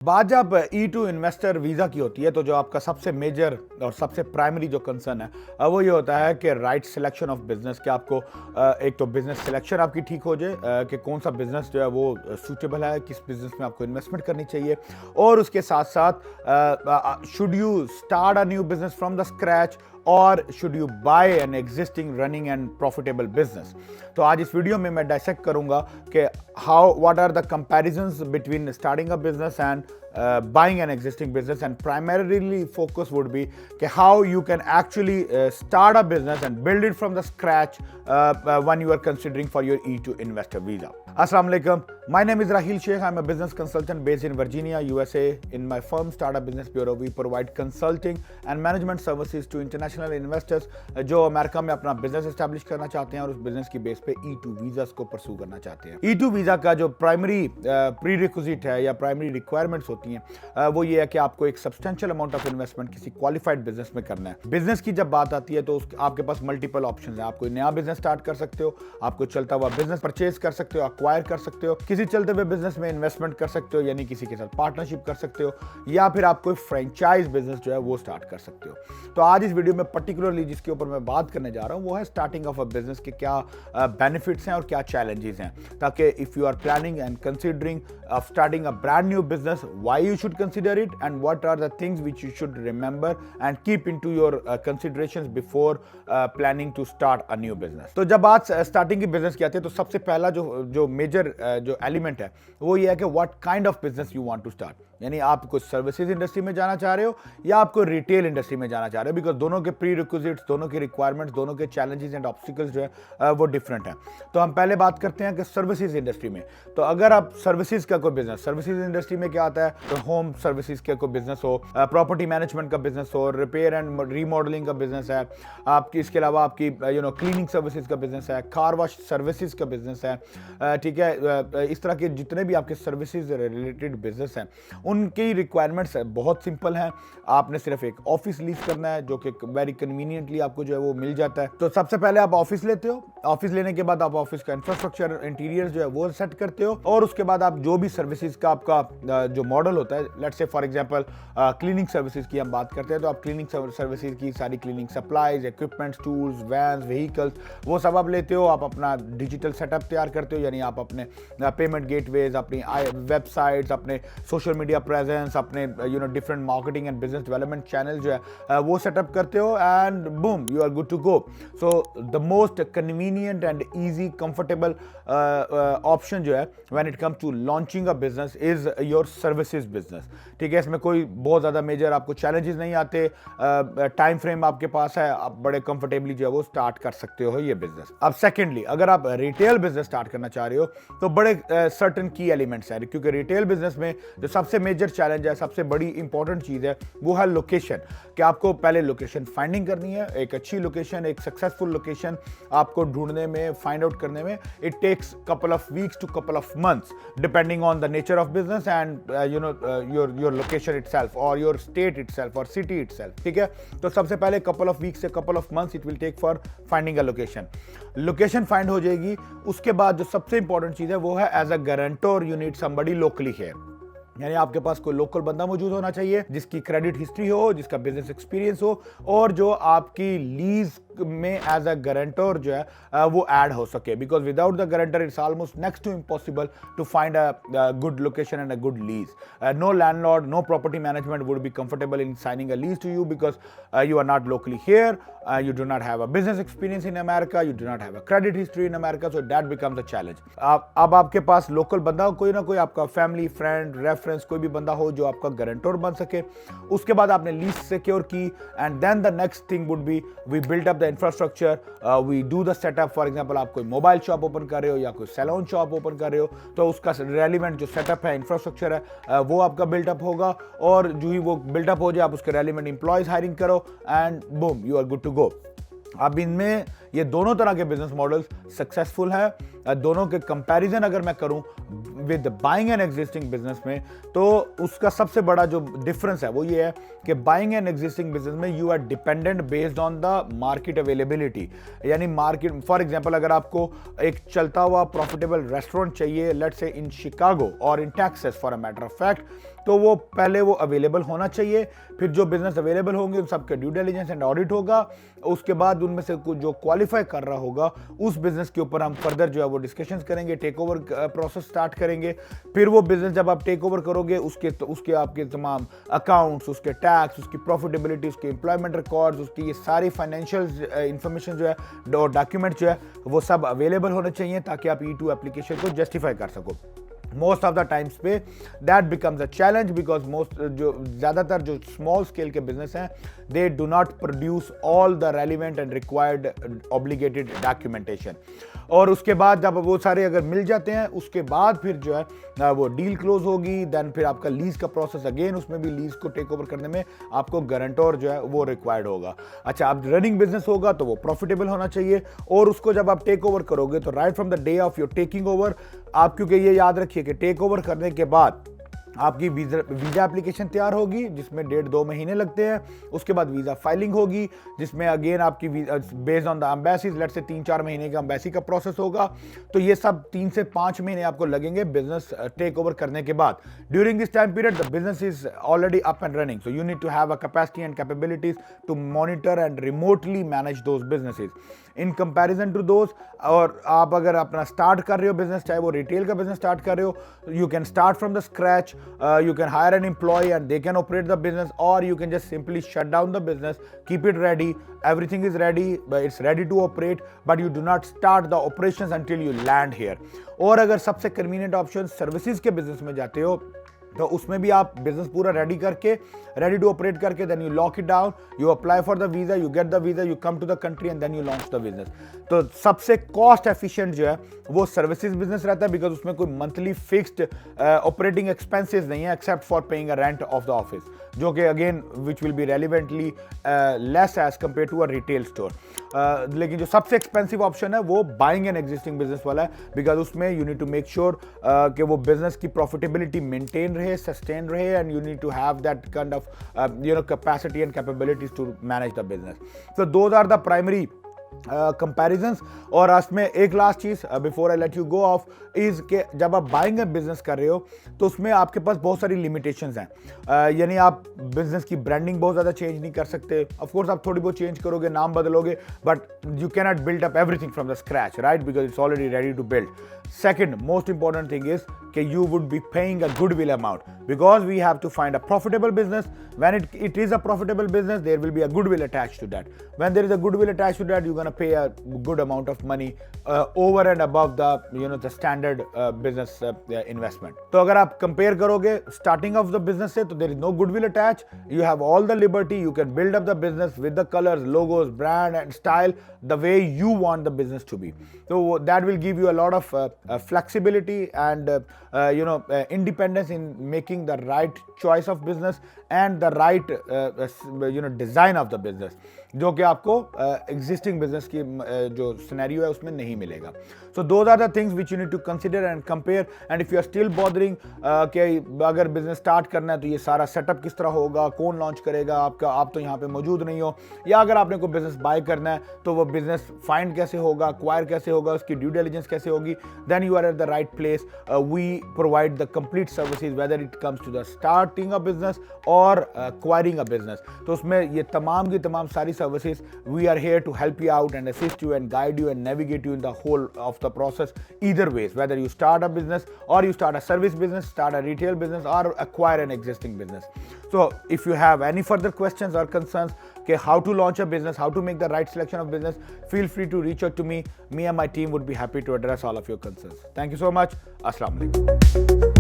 बात जब E2 investor visa की होती है तो जो आपका सबसे मेजर और सबसे प्राइमरी जो कंसर्न है वो ये होता है कि राइट सिलेक्शन ऑफ बिजनेस कि आपको एक तो बिजनेस सिलेक्शन आपकी ठीक हो जाए कि कौन सा बिजनेस जो है वो सूटेबल है, किस बिजनेस में आपको इन्वेस्टमेंट करनी चाहिए और उसके साथ साथ should you start a new business from the scratch और should you buy an existing running and profitable business. तो आज इस वीडियो में मैं डाइसेक्ट करूंगा कि how what are the comparisons between starting a business and buying an existing business, and primarily focus would be how you can actually start a business and build it from the scratch when you are considering for your E2 investor visa. Assalamu alaikum. My name is Rahil Sheikh. I'm a business consultant based in Virginia, USA. In my firm Startup Business Bureau, we provide consulting and management services to international investors जो America में अपना business establish करना चाहते हैं और उस business की base पे E2 वीजास को परसू करना चाहते हैं। E2 वीजा का जो प्राइमरी प्री रिक्विजिट है या प्राइमरी रिक्वायरमेंट्स होती हैं वो ये है कि आपको एक सब्सटेंशियल अमाउंट ऑफ इन्वेस्टमेंट किसी क्वालिफाइड बिजनेस में करना है। बिजनेस की जब बात आती है तो आपके पास मल्टीपल ऑप्शंस हैं। आप कोई नया बिजनेस स्टार्ट कर सकते हो, आप कोई चलता हुआ बिजनेस परचेज कर सकते हो, एक्वायर कर सकते हो, किसी चलते हुए बिजनेस में इन्वेस्टमेंट कर सकते हो यानी किसी के साथ पार्टनरशिप कर सकते हो, या फिर आप कोई फ्रेंचाइज बिजनेस जो है वो स्टार्ट कर सकते हो। तो आज इस वीडियो में पर्टिकुलरली जिसके ऊपर मैं बात करने जा रहा हूं वो है स्टार्टिंग ऑफ अ बिजनेस के क्या बेनिफिट्स हैं और क्या चैलेंजेस हैं, ताकि if you are planning and considering of starting a brand new business, why you should consider it and what are the things which you should remember and keep into your considerations before planning to start a new business. तो जब बात starting की business की आती है तो सबसे पहला जो मेजर जो एलिमेंट है वो ये है कि what kind of business you want to start, यानी आप कोई सर्विसेज इंडस्ट्री में जाना चाह रहे हो या आपको रिटेल इंडस्ट्री में जाना चाह रहे हो, बिकॉज दोनों के प्री रिक्विजिट्स, दोनों के रिक्वायरमेंट्स, दोनों के चैलेंजेस एंड ऑब्स्टिकल्स जो है वो डिफरेंट हैं। तो हम पहले बात करते हैं कि सर्विसेज इंडस्ट्री में, तो अगर आप सर्विसेज का कोई बिजनेस, सर्विसेज इंडस्ट्री में क्या आता है, तो होम सर्विसेज का कोई बिजनेस हो, प्रॉपर्टी मैनेजमेंट का बिजनेस हो, रिपेयर एंड रीमॉडलिंग का बिजनेस है आपकी, इसके अलावा आपकी क्लीनिंग सर्विसेज का बिजनेस है, कार वॉश सर्विसेज का बिजनेस है, ठीक है, इस तरह के जितने भी आपके सर्विसेज रिलेटेड बिजनेस हैं उनकी रिक्वायरमेंट्स बहुत सिंपल हैं। आपने सिर्फ एक ऑफिस लीज करना है जो कि वेरी कन्वीनियंटली आपको जो है वो मिल जाता है। तो सबसे पहले आप ऑफिस लेते हो, ऑफिस लेने के बाद आप ऑफिस का इंफ्रास्ट्रक्चर, इंटीरियर जो है वो सेट करते हो और उसके बाद आप जो भी सर्विसेज का आपका जो मॉडल होता है, let's say for example cleaning services की हम बात करते हैं, तो आप क्लीनिंग सर्विसेज की सारी cleaning supplies, equipments, tools, vans, vehicles वो सब आप लेते हो। आप अपना डिजिटल सेटअप तैयार करते हो, यानी आप अपने पेमेंट गेटवेज, अपनी वेबसाइट्स, अपने सोशल मीडिया प्रेजेंस, अपने different marketing and business development channel जो है वो सेटअप करते हो and boom you are good to go. So the most convenient and easy comfortable option जो है when it comes to launching a business is your services business. ठीक है, इसमें कोई बहुत ज़्यादा मेजर आपको चैलेंजेस नहीं आते, टाइम फ्रेम आपके पास है, आप बड़े कंफर्टेबली जो है वो स्टार्ट कर सकते हो ये बिजनेस। अब सेकेंडली अगर आप रिटेल बिजनेस स्टार्ट करना चाह रहे हो तो बड़े सर्टन की एलिमेंट्स हैं, क्योंकि रिटेल बिजनेस में जो सबसे मेजर चैलेंज है, सबसे बड़ी इंपॉर्टेंट चीज़ है वो है लोकेशन, कि आपको पहले लोकेशन फाइंडिंग करनी है। एक अच्छी लोकेशन, एक सक्सेसफुल लोकेशन आपको ढूंढने में, फाइंड आउट करने में it takes couple of weeks to couple of months depending on the nature of business and your location itself और योर स्टेट इटसेल्फ और सिटी इटसेल्फ। ठीक है, तो सबसे पहले कपल ऑफ वीक्स से couple of months it will take for finding a location. Location find हो जाएगी, उसके बाद जो सबसे इंपॉर्टेंट चीज़ है वो है as a guarantor you need somebody locally here, यानी आपके पास कोई लोकल बंदा मौजूद होना चाहिए जिसकी क्रेडिट हिस्ट्री हो, जिसका बिजनेस एक्सपीरियंस हो और जो आपकी लीज में एज अ गारंटर जो है वो ऐड हो सके, because without the guarantor it's almost next to impossible to find a good location and a good lease. No landlord, no property management would be comfortable in signing a lease to you because you are not locally here, you do not have a business experience in America, you do not have a credit history in America, so that becomes a challenge. अब आपके पास local बंदा हो, कोई ना कोई आपका family, friend, reference कोई भी बंदा हो जो आपका गारंटर बन सके। उसके बाद आपने लीज सिक्योर की and then the next thing would be we build up the infrastructure, we do the setup. For example आप कोई मोबाइल शॉप ओपन कर रहे हो या कोई सैलून शॉप ओपन कर रहे हो तो उसका रेलिवेंट जो सेटअप है, इंफ्रास्ट्रक्चर है वो आपका बिल्डअप होगा और जो ही वो बिल्डअप हो जाए आप उसके रेलिवेंट एम्प्लॉयज हायरिंग करो and boom you are good to go. अब इनमें ये दोनों तरह के बिजनेस मॉडल्स सक्सेसफुल है। दोनों के कंपैरिजन अगर मैं करूं with buying an existing business में तो उसका सबसे बड़ा जो डिफरेंस है वो ये है कि बाइंग एन एग्जिस्टिंग बिजनेस में you are dependent based on the market availability, यानी मार्केट फॉर एग्जांपल अगर आपको एक चलता हुआ प्रॉफिटेबल रेस्टोरेंट चाहिए लेट्स से इन शिकागो और in Texas for a matter of fact, तो वो पहले वो अवेलेबल होना चाहिए। फिर जो बिजनेस अवेलेबल होंगे उन सबके ड्यू डिलिजेंस एंड ऑडिट होगा। उसके बाद उनमें से कुछ जो क्वालिफाई कर रहा होगा उस बिजनेस के ऊपर हम फर्दर जो है वो डिस्कशंस करेंगे, टेक ओवर प्रोसेस स्टार्ट करेंगे। फिर वो बिजनेस जब आप टेक ओवर करोगे उसके आपके तमाम अकाउंट्स, उसके टैक्स, उसकी प्रॉफिटेबिलिटी, उसके एम्प्लॉयमेंट रिकॉर्ड्स, उसकी ये सारी फाइनेंशियल इंफॉर्मेशन जो है और डॉक्यूमेंट जो है वो सब अवेलेबल होने चाहिए ताकि आप E2 एप्लीकेशन को जस्टिफाई कर सको। मोस्ट ऑफ द टाइम्स पे that becomes a challenge because ज़्यादातर जो स्मॉल स्केल के बिजनेस हैं they do not produce all the relevant and required obligated documentation. और उसके बाद जब वो सारे अगर मिल जाते हैं उसके बाद फिर जो है वो डील क्लोज होगी। देन फिर आपका लीज का प्रोसेस, अगेन उसमें भी लीज को टेक ओवर करने में आपको गारंटर जो है वो रिक्वायर्ड होगा। अच्छा, अब रनिंग बिजनेस होगा तो वो प्रॉफिटेबल होना चाहिए। और उसको जब आप टेक ओवर करोगे तो right from the day of your taking over आप, क्योंकि ये याद रखिए कि टेक ओवर करने के बाद आपकी वीज़ा एप्लीकेशन तैयार होगी जिसमें 1.5-2 महीने लगते हैं। उसके बाद वीज़ा फाइलिंग होगी जिसमें अगेन आपकी based on the embassies let's say 3-4 महीने का एम्बेसी का प्रोसेस होगा। तो ये सब 3 से 5 महीने आपको लगेंगे बिजनेस टेक ओवर करने के बाद। During this time period the business is already up and running, so you need to have a capacity and capabilities to monitor and remotely manage those businesses in comparison to those. और आप अगर अपना start कर रहे हो business, चाहे वो retail का बिजनेस स्टार्ट कर रहे हो, you can start from the scratch, you can hire an employee and they can operate the business, or you can just simply shut down the business, keep it ready, everything is ready, it's ready to operate, but you do not start the operations until you land here. और अगर सबसे convenient option services के business में जाते हो तो उसमें भी आप बिजनेस पूरा रेडी टू ऑपरेट करके then you lock it down, you apply for the visa, you get the visa, you come to the country and then you launch the business. तो सबसे कॉस्ट एफिशिएंट जो है वो services business रहता है because उसमें कोई मंथली फिक्स्ड ऑपरेटिंग एक्सपेंसेस नहीं है except for paying a rent of the office, जो कि again which will be relevantly less as compare to a retail store. लेकिन जो सबसे एक्सपेंसिव ऑप्शन है वो बाइंग एन एग्जिस्टिंग बिजनेस वाला है बिकॉज उसमें you need to make sure कि वो बिजनेस की प्रॉफिटेबिलिटी मेंटेन रहे, सस्टेन रहे, and you need to have that kind of capacity and capabilities to manage the business. So those are the primary comparisons. और उसमें एक last चीज before I let you go of is के जब आप buying a business कर रहे हो तो उसमें आपके पास बहुत सारी लिमिटेशंस हैं। यानी आप बिजनेस की ब्रांडिंग बहुत ज़्यादा चेंज नहीं कर सकते। ऑफ कोर्स आप थोड़ी बहुत चेंज करोगे, नाम बदलोगे, but you can not build up everything from the scratch, right, because it's already ready to build. Second most important thing is that you would be paying a goodwill amount because we have to find a profitable business. When it is a profitable business, there will be a goodwill attached to that. When there is a goodwill attached to that, you're going to pay a good amount of money over and above the the standard business investment. तो अगर आप compare करोगे starting of the business से, तो there is no goodwill attached. You have all the liberty. You can build up the business with the colors, logos, brand and style the way you want the business to be. So that will give you a lot of flexibility and independence in making the right choice of business and the right design of the business, जो कि आपको existing business की जो scenario है उसमें नहीं मिलेगा. So those are the things which you need to consider and compare. And if you are still bothering कि अगर business start करना है तो ये सारा setup किस तरह होगा, कौन launch करेगा, आप तो यहाँ पे मौजूद नहीं हो, या अगर आपने कोई business buy करना है तो वो business find कैसे होगा, acquire कैसे होगा, उसकी due diligence कैसे होगी, then you are at the right place. We provide the complete services whether it comes to the starting a business or acquiring a business. तो उसमें ये तमाम की तमाम सारी services we are here to help you out and assist you and guide you and navigate you in the whole of the process either ways, whether you start a business or you start a service business, start a retail business or acquire an existing business. So if you have any further questions or concerns, okay, how to launch a business, how to make the right selection of business, feel free to reach out to me. Me and my team would be happy to address all of your concerns. Thank you so much. Assalamu alaikum.